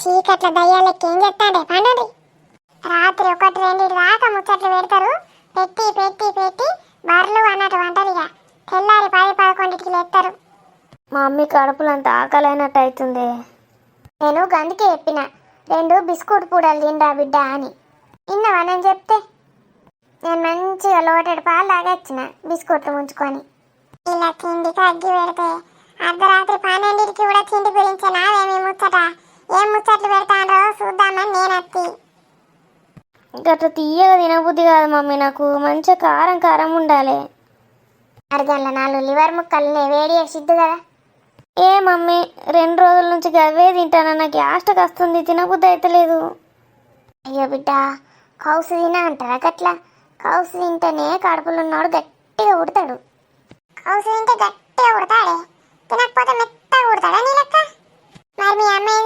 చీకట్ల దయ్యాలకి ఏం చెప్తాండే పండుది. రాత్రి 1-2 దాకా ముచ్చట్లు పెడతారు. పెట్టి పెట్టి పెట్టి బర్లు అన్నట్టు వంటలు. ఇక తెల్లారి 10-11కి లేస్తారు. మా మమ్మీ కడుపులంత ఆకలైనట్టు అవుతుంది. నేను గందుకే చెప్పిన 2 బిస్కుట్ పూడలు తిండా బిడ్డ అని. విన్నావా నేను చెప్తే? నేను మంచిగా లోటెడ్ పాలు తాగొచ్చిన బిస్కుట్లు ముంచుకొని. ఇలా తిండికి అగ్గి పెడితే అర్ధరాత్రి 12కి కూడా తిండి గురించి నావేమి ముచ్చట, ఏం ముచ్చట్లు పెడతానో చూద్దామని నేను అత్తి. గట్ల తీయగా తినబుద్ధి కాదు మమ్మీ, నాకు మంచిగా కారం కారం ఉండాలి. అరగంట 4 లివర్ ముక్కల్ని వేడి చేసిద్దు కదా. ఏ మమ్మీ 2 రోజుల నుంచి గవే తింటాను, నాకు గ్యాస్ట్కి వస్తుంది, తినబుద్ధి అయితలేదు. అయ్యో బిడ్డ, కౌసు తిన అంటారా గట్లా? కౌసు తింటేనే కడుపులో ఉన్నోడు గట్టిగా ఉడతాడు. కౌసు తింటే గట్టిగా ఉడతాడే, తినకపోతే మెత్తగా ఉడతాడా నీ లెక్క? మరి మీ అమ్మాయి